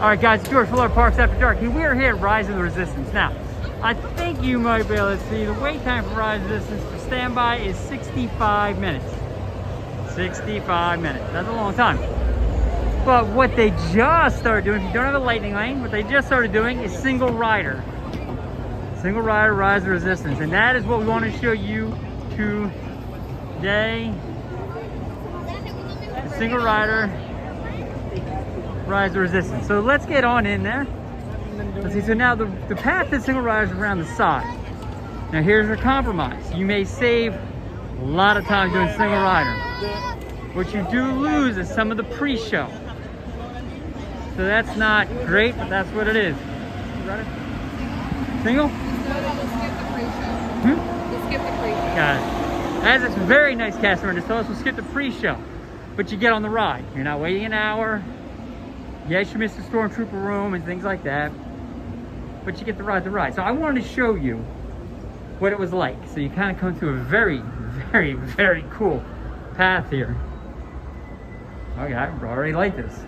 All right, guys, George, Florida Parks After Dark. We are here at Rise of the Resistance. Now, I think you might be able to see the wait time for Rise of the Resistance for standby is 65 minutes. 65 minutes. That's a long time. But what they just started doing, if you don't have a lightning lane, what they just started doing is single rider. Single rider Rise of the Resistance. And that is what we want to show you today. Single rider Rise of the Resistance. So let's get on in there. Let's see, so now the path to single rider is around the side. Now here's your compromise. You may save a lot of time doing single rider. What you do lose is some of the pre-show. So that's not great, but that's what it is. Single? We'll skip the pre-show. Got it. That's a very nice cast member to tell us we'll skip the pre-show. But you get on the ride. You're not waiting an hour. Yes, you miss the stormtrooper room and things like that. But you get to ride the ride. So I wanted to show you what it was like. So you kind of come to a very, very, very cool path here. Okay, I already like this.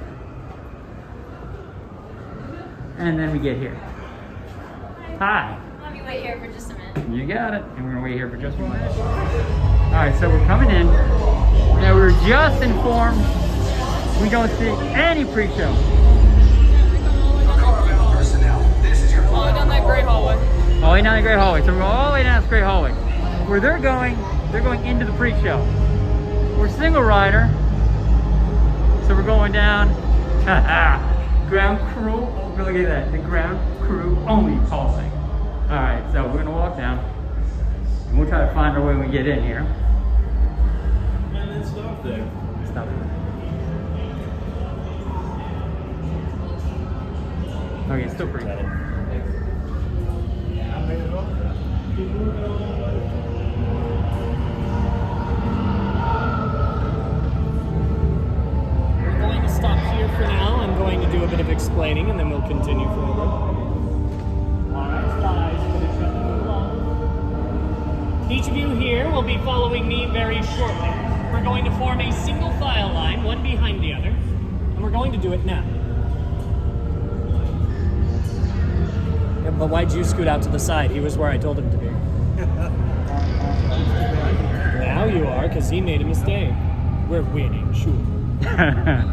And then we get here. Hi. Let me wait here for just a minute. You got it. And we're gonna wait here for just 1 minute. All right, so we're coming in. Now we were just informed we don't see any pre-show. All the way down that gray hallway. All the way down the gray hallway. So we're all the way down this gray hallway. Where they're going into the pre-show. We're single rider. So we're going down. Ground crew. Look at that. The ground crew only hallway. All right, so we're gonna walk down. And we'll try to find our way when we get in here. And then stop there. Stop it. Okay, it's still pretty good. We're going to stop here for now. I'm going to do a bit of explaining and then we'll continue forward. Alright, guys, finish up and move along. Each of you here will be following me very shortly. We're going to form a single file line, one behind the other, and we're going to do it now. Yeah, but why'd you scoot out to the side? He was where I told him to be. Now you are, because he made a mistake. We're winning, sure.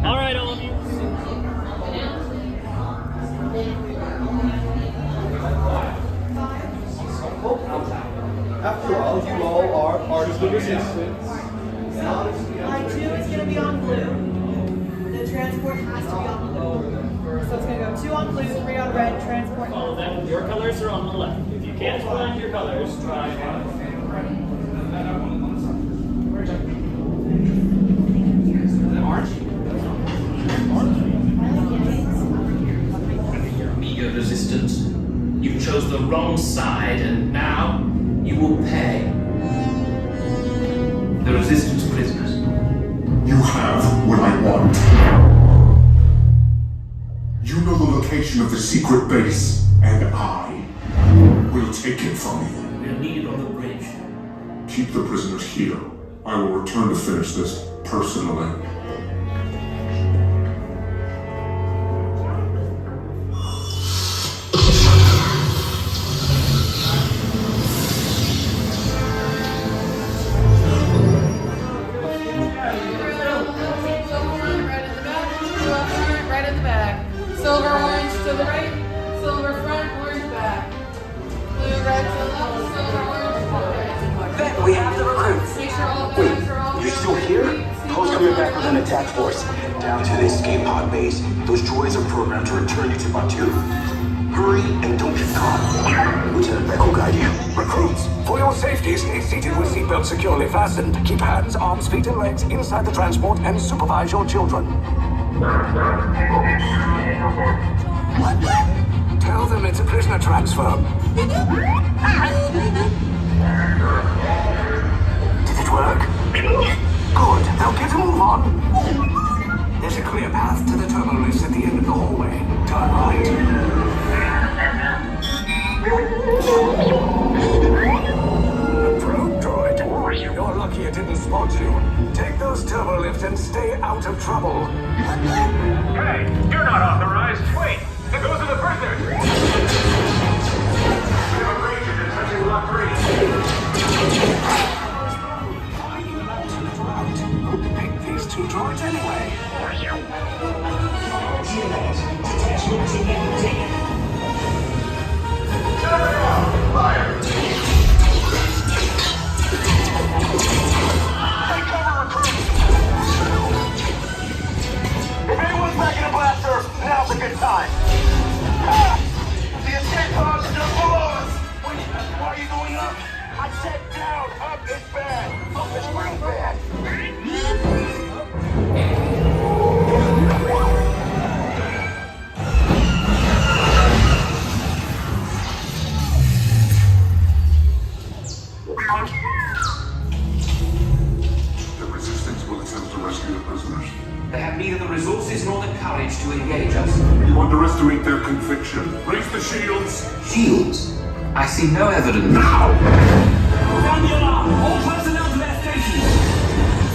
All right, all of you. After all, you all are part of the resistance. Line 2 is going to be on blue. The transport has to be on blue. So it's going to go 2 on blue, 3 on red, transport. Follow them. Your colors are on the left. If you can't find your colors, try Meager resistance. You chose the wrong side, and now you will pay. The resistance prisoners. You have what I want. You know the location of the secret base, and I will take it from you. We're needed on the bridge. Keep the prisoners here. I will return to finish this personally. Silver, orange to the right, silver front, orange back. Blue, red to the left, silver, orange to the right. Ben, we have the recruits. Make sure all the Wait, bags are all you're still here? Poe's coming back with an attack force. Down to the escape pod base. Those droids are programmed to return you to Batu. Hurry and don't get caught. Lieutenant Beck will guide you. Recruits, for your safety, stay seated with seatbelts securely fastened. Keep hands, arms, feet, and legs inside the transport and supervise your children. Tell them it's a prisoner transfer. Did it work? Good. Now get a move on. There's a clear path to the terminal lifts at the end of the hallway. Turn right. Probe droid. You're lucky it didn't spot you. Take those turbo lifts and stay out of trouble. Hey, you're not authorized. Wait. time. Ah! The escape pod's still below us! Wait, why are you going up? I said down! Up is bad! Up is real bad! The resistance will attempt to rescue the prisoners. They have neither the resources nor the courage to engage us. You underestimate their conviction. Raise the shields! Shields? I see no evidence. Now! Sound the alarm! All personnel to their stations!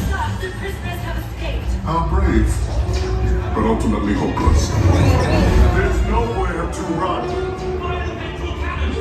Sir, the prisoners have escaped. How brave, but ultimately hopeless. There's nowhere to run. Fire the Bentley cannon!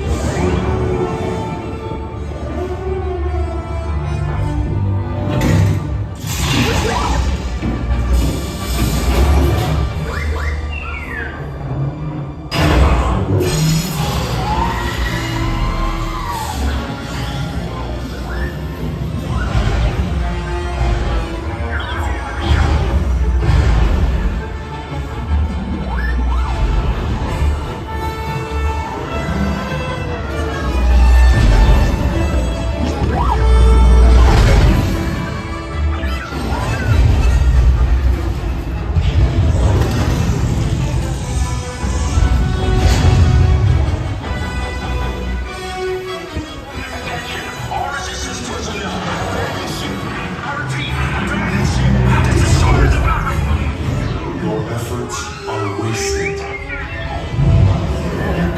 Your efforts are wasted. You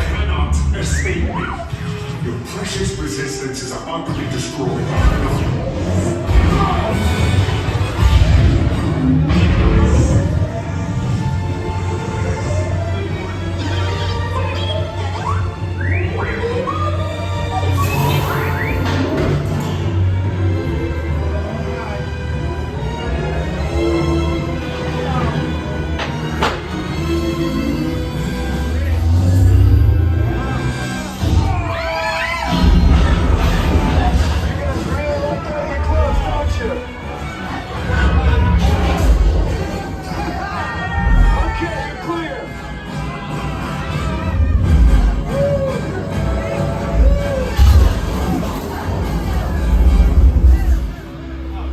cannot escape me. Your precious resistance is about to be destroyed.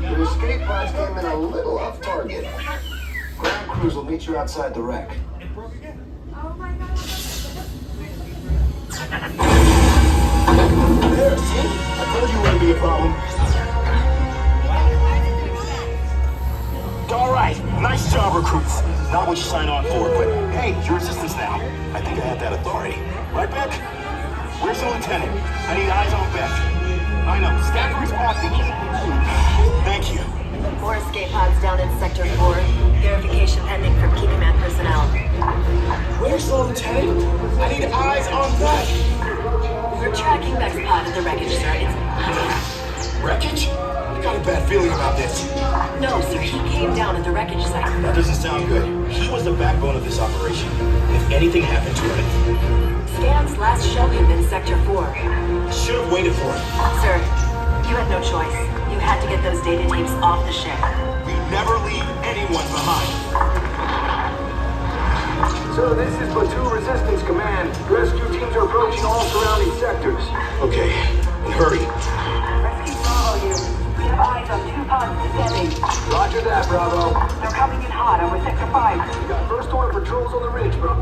The escape pods came in a little off target. Ground crews will meet you outside the wreck. There, see? I told you it wouldn't be a problem. All right, nice job, recruits. Not what you signed on for, but hey, your resistance now. I think I have that authority. Right, Beck? Where's the lieutenant? I need eyes on Beck. I know, staff responding. Thank you. More escape pods down in Sector 4. Verification pending from Key Command personnel. Where's the lieutenant? I need eyes on Beck. We're tracking Beck's pod at the wreckage, sir. It's... Wreckage? I got a bad feeling about this. No, sir, he came down at the wreckage site. That doesn't sound good. He was the backbone of this operation. If anything happened to him, Scans last show him in Sector 4. should have waited for him. Sir, you had no choice. You had to get those data tapes off the ship. We never leave anyone behind. So this is Platoon Resistance Command. Rescue teams are approaching all surrounding sectors. Okay, and hurry. Rescue Bravo here. We have eyes on 2 pods descending. Roger that, Bravo. They're coming in hot over Sector 5. We got first order patrols on the ridge, but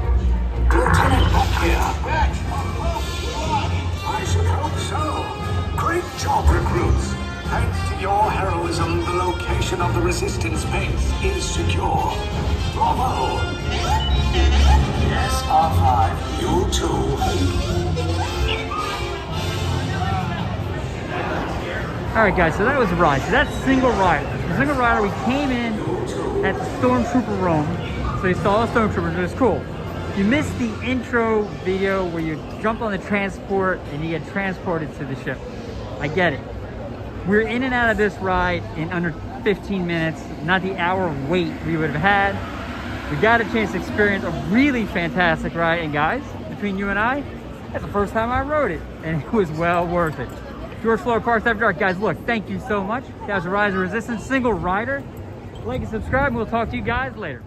Lieutenant Beck here. Beck! I should hope so. Great job, recruits. Thanks to your heroism, the location of the resistance base is secure. Bravo! Yes, R5, you too. Alright guys, so that was a ride. So that's single rider. The single rider, we came in at the Stormtrooper room. So you saw the Stormtroopers, it was cool. You missed the intro video where you jump on the transport and you get transported to the ship. I get it. We're in and out of this ride in under 15 minutes, not the hour wait we would have had. We got a chance to experience a really fantastic ride, and guys, between you and I, that's the first time I rode it, and it was well worth it. George Floor, Parks After Dark. Guys, look, thank you so much. That was a Rise of Resistance single rider. Like and subscribe, and we'll talk to you guys later.